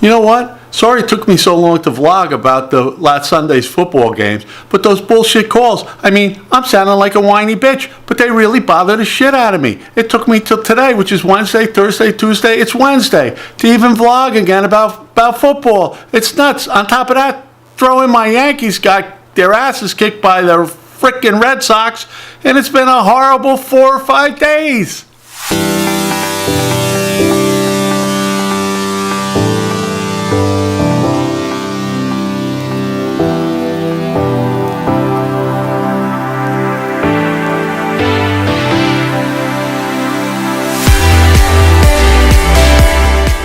You know what? Sorry it took me so long to vlog about the last Sunday's football games, but those bullshit calls, I mean, I'm sounding like a whiny bitch, but they really bother the shit out of me. It took me till today, which is Wednesday, Thursday, Tuesday, it's Wednesday, to even vlog again about football. It's nuts. On top of that, throw in my Yankees got their asses kicked by the frickin' Red Sox, and it's been a horrible 4 or 5 days.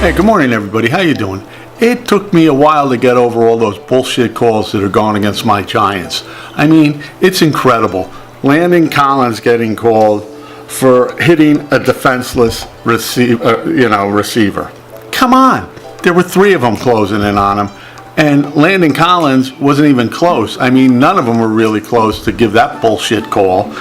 Hey, good morning, everybody. How you doing? It took me a while to get over all those bullshit calls that are going against my Giants. I mean, it's incredible. Landon Collins getting called for hitting a defenseless receiver. Come on. There were 3 of them closing in on him, and Landon Collins wasn't even close. I mean, none of them were really close to give that bullshit call.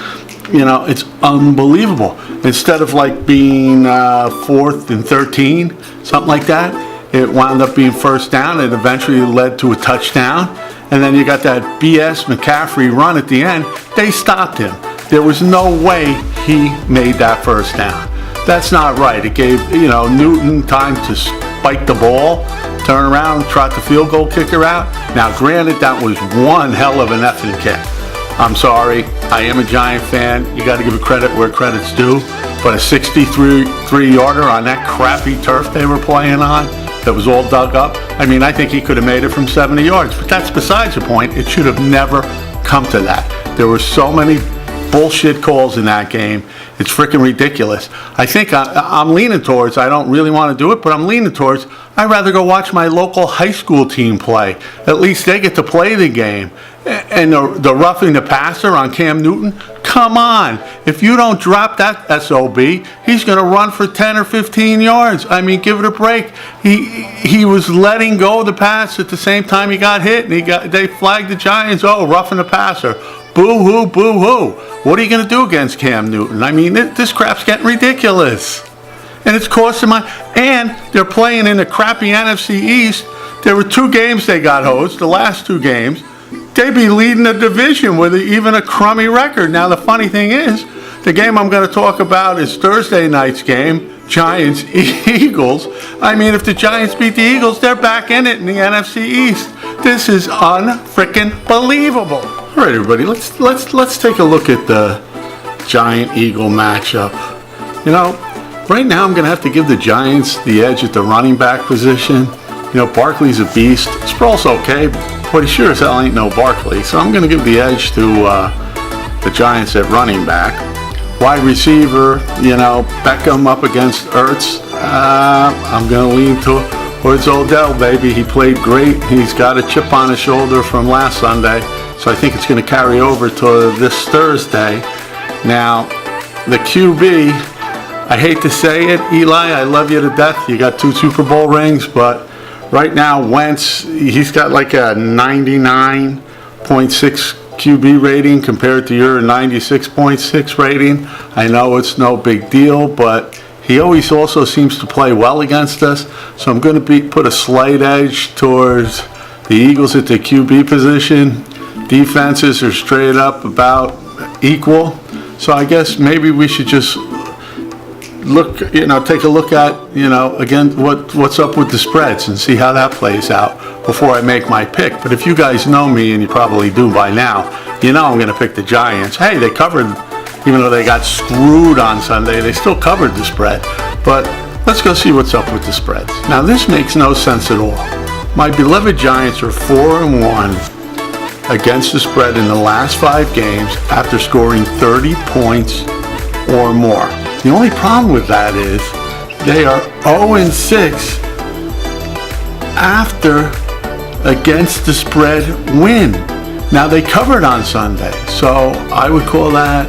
You know, it's unbelievable. Instead of like being 4th and 13, something like that, it wound up being first down and eventually led to a touchdown. And then you got that BS McCaffrey run at the end. They stopped him. There was no way he made that first down. That's not right. It gave, Newton time to spike the ball, turn around, trot the field goal kicker out. Now, granted, that was one hell of an effing kick. I'm sorry, I am a Giant fan. You got to give a credit where credit's due. But a 63-yarder on that crappy turf they were playing on that was all dug up, I mean, I think he could have made it from 70 yards. But that's besides the point. It should have never come to that. There were so many bullshit calls in that game. It's freaking ridiculous. I think I'm leaning towards, I don't really want to do it, but I'm leaning towards, I'd rather go watch my local high school team play. At least they get to play the game. And the roughing the passer on Cam Newton, come on. If you don't drop that SOB, he's going to run for 10 or 15 yards. I mean, give it a break. He was letting go of the pass at the same time he got hit, and they flagged the Giants, roughing the passer. Boo-hoo, boo-hoo. What are you going to do against Cam Newton? I mean, this crap's getting ridiculous. And it's costing and they're playing in the crappy NFC East. There were 2 games they got hosed, the last 2 games. They'd be leading the division with even a crummy record. Now, the funny thing is, the game I'm going to talk about is Thursday night's game, Giants-Eagles. I mean, if the Giants beat the Eagles, they're back in it in the NFC East. This is unfreaking-believable. All right, everybody, let's take a look at the Giant-Eagle matchup. Right now I'm going to have to give the Giants the edge at the running back position. Barkley's a beast. Sproul's okay, but he sure as hell ain't no Barkley. So I'm going to give the edge to the Giants at running back. Wide receiver, Beckham up against Ertz. I'm going to lean towards Odell, baby. He played great. He's got a chip on his shoulder from last Sunday. So I think it's going to carry over to this Thursday. Now, the QB, I hate to say it, Eli, I love you to death. You got 2 Super Bowl rings, but right now, Wentz, he's got like a 99.6 QB rating compared to your 96.6 rating. I know it's no big deal, but he always also seems to play well against us. So I'm going to put a slight edge towards the Eagles at the QB position. Defenses are straight up about equal. So I guess maybe we should just take a look at, again, what's up with the spreads and see how that plays out before I make my pick. But if you guys know me, and you probably do by now, I'm going to pick the Giants. Hey, they covered, even though they got screwed on Sunday, they still covered the spread. But let's go see what's up with the spreads. Now, this makes no sense at all. My beloved Giants are 4-1 against the spread in the last 5 games after scoring 30 points or more. The only problem with that is they are 0-6 after against the spread win. Now, they covered on Sunday, so I would call that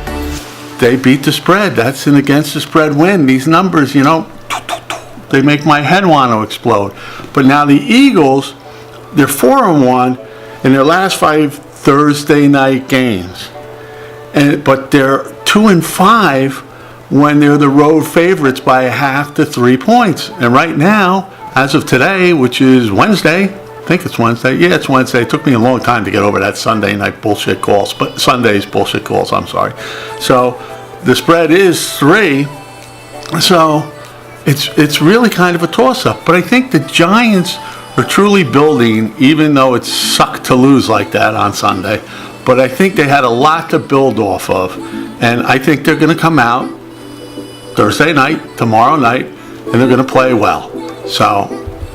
they beat the spread. That's an against the spread win. These numbers, they make my head want to explode. But now the Eagles, they're 4-1 in their last 5 Thursday night games. But they're 2-5 when they're the road favorites by 0.5 to 3 points. And right now, as of today, which is Wednesday, I think it's Wednesday. Yeah, it's Wednesday. It took me a long time to get over that Sunday night bullshit calls, but Sunday's bullshit calls, I'm sorry. So the spread is 3. So it's really kind of a toss-up. But I think the Giants are truly building, even though it sucked to lose like that on Sunday. But I think they had a lot to build off of. And I think they're going to come out Thursday night, tomorrow night, and they're going to play well. So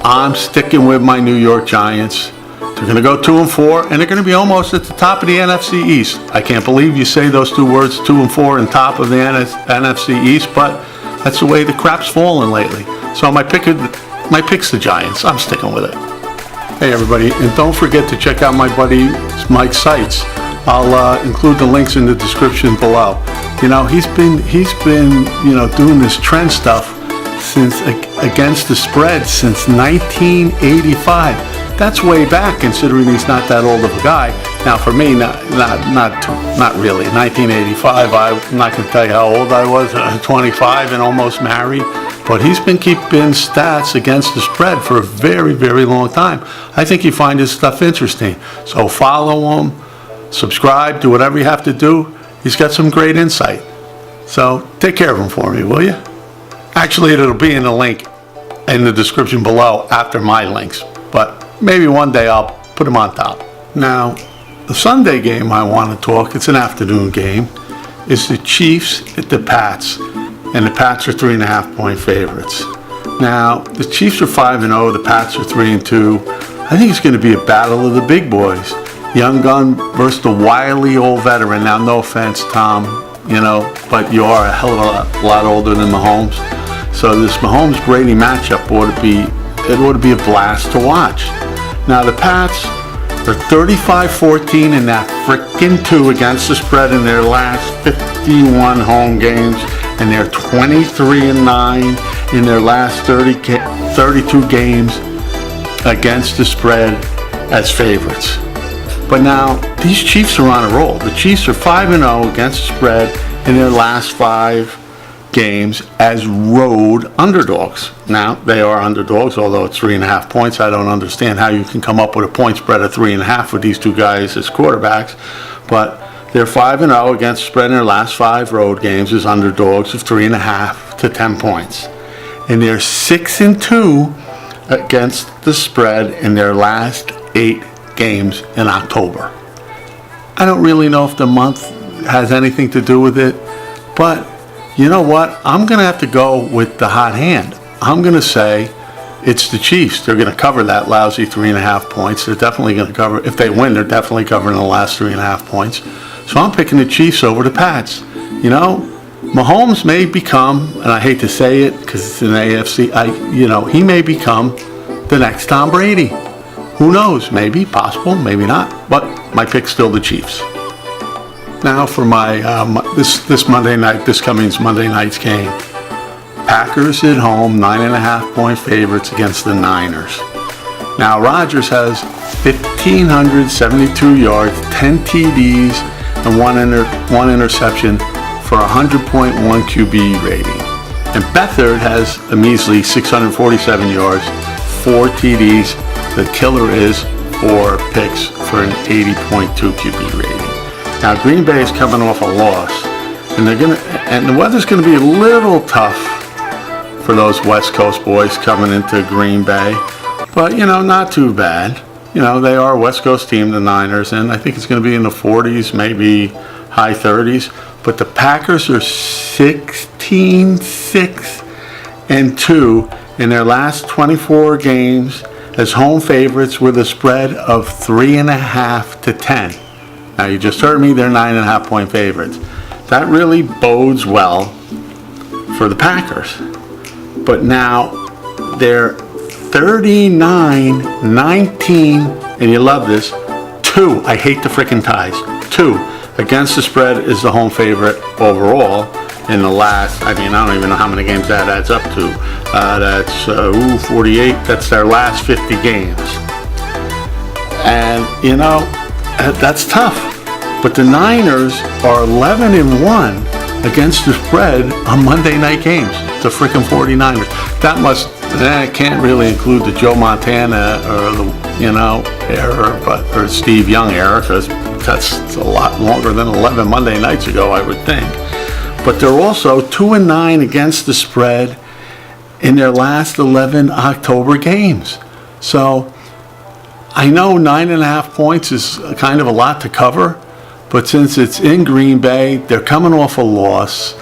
I'm sticking with my New York Giants. They're going to go 2-4, and they're going to be almost at the top of the NFC East. I can't believe you say those two words, 2-4, and top of the NFC East, but that's the way the crap's fallen lately. So my pick's the Giants. I'm sticking with it. Hey everybody, and don't forget to check out my buddy Mike's sites. I'll include the links in the description below. You know, he's been doing this trend stuff since against the spread since 1985. That's way back, considering he's not that old of a guy. Now for me, not really. 1985, I'm not going to tell you how old I was, 25 and almost married. But he's been keeping stats against the spread for a very, very long time. I think you find his stuff interesting. So follow him, subscribe, do whatever you have to do. He's got some great insight. So take care of him for me, will you? Actually, it'll be in the link in the description below after my links. But maybe one day I'll put them on top. Now, the Sunday game I want to talk, it's an afternoon game, is the Chiefs at the Pats. And the Pats are 3.5-point favorites. Now, the Chiefs are 5-0, the Pats are 3-2. I think it's going to be a battle of the big boys. Young gun versus the wily old veteran. Now, no offense, Tom, but you are a hell of a lot older than Mahomes. So this Mahomes-Brady matchup ought to be a blast to watch. Now, the Pats are 35-14 in that frickin' 2 against the spread in their last 51 home games, and they're 23-9 in their last 32 games against the spread as favorites. But now, these Chiefs are on a roll. The Chiefs are 5-0 against the spread in their last 5 games as road underdogs. Now, they are underdogs, although it's 3.5 points. I don't understand how you can come up with a point spread of 3.5 with these two guys as quarterbacks. But they're 5-0 against the spread in their last 5 road games as underdogs of 3.5 to 10 points. And they're 6-2 against the spread in their last 8 games in October. I don't really know if the month has anything to do with it, but you know what? I'm going to have to go with the hot hand. I'm going to say it's the Chiefs. They're going to cover that lousy 3.5 points. They're definitely going to cover. If they win, they're definitely covering the last 3.5 points. So I'm picking the Chiefs over the Pats. Mahomes may become, and I hate to say it because it's an AFC, he may become the next Tom Brady. Who knows? Maybe, possible, maybe not. But my pick's still the Chiefs. Now for my this Monday night, this coming Monday night's game. Packers at home, 9.5-point favorites against the Niners. Now Rodgers has 1,572 yards, 10 TDs, and one interception for a 100.1 QB rating. And Beathard has a measly 647 yards, 4 TDs. The killer is 4 picks for an 80.2 QB rating. Now Green Bay is coming off a loss, and the weather's gonna be a little tough for those West Coast boys coming into Green Bay, but not too bad. They are a West Coast team, the Niners, and I think it's gonna be in the 40s, maybe high 30s. But the Packers are 16-6-2 in their last 24 games as home favorites with a spread of 3.5 to 10. Now, you just heard me, they're 9.5-point favorites. That really bodes well for the Packers. But now, they're 39-19, and you love this, 2, I hate the frickin' ties, 2 against the spread is the home favorite overall in the last, I don't even know how many games that adds up to. That's 48, that's their last 50 games. And, that's tough. But the Niners are 11-1 against the spread on Monday night games. The frickin' 49ers. That must I can't really include the Joe Montana or the, era, or Steve Young era, because that's a lot longer than 11 Monday nights ago, I would think. But they're also 2-9 against the spread in their last 11 October games. So I know 9.5 points is kind of a lot to cover, but since it's in Green Bay, they're coming off a loss.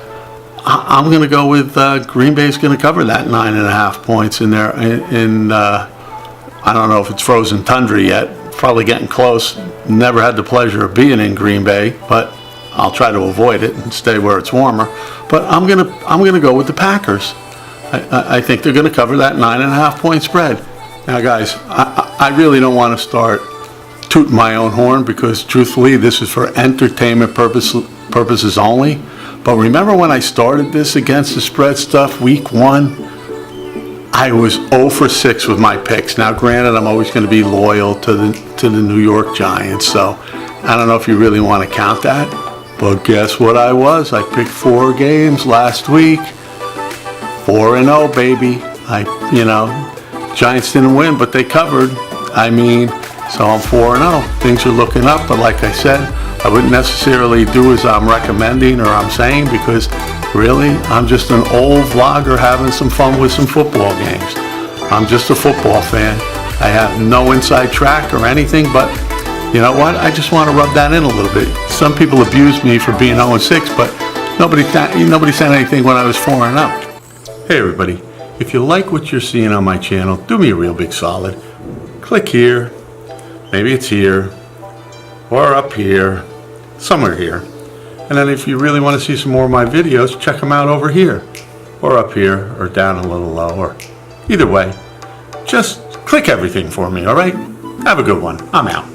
I'm going to go with Green Bay's going to cover that 9.5 points in there. I don't know if it's frozen tundra yet. Probably getting close. Never had the pleasure of being in Green Bay, but I'll try to avoid it and stay where it's warmer. But I'm gonna go with the Packers. I think they're going to cover that 9.5 point spread. Now, guys, I really don't want to start tooting my own horn, because truthfully, this is for entertainment purposes only. But remember when I started this against the spread stuff week 1? I was 0 for 6 with my picks. Now, granted, I'm always going to be loyal to the New York Giants, so I don't know if you really want to count that. But guess what I was? I picked 4 games last week. 4-0, baby. Giants didn't win, but they covered. So I'm 4-0. Things are looking up, but like I said, I wouldn't necessarily do as I'm recommending or I'm saying, because really, I'm just an old vlogger having some fun with some football games. I'm just a football fan. I have no inside track or anything, but you know what? I just want to rub that in a little bit. Some people abused me for being 0-6, but nobody said anything when I was 4-0. Hey everybody, if you like what you're seeing on my channel, do me a real big solid. Click here, maybe it's here, or up here, somewhere here. And then if you really want to see some more of my videos, check them out over here, or up here, or down a little lower. Either way, just click everything for me, alright? Have a good one. I'm out.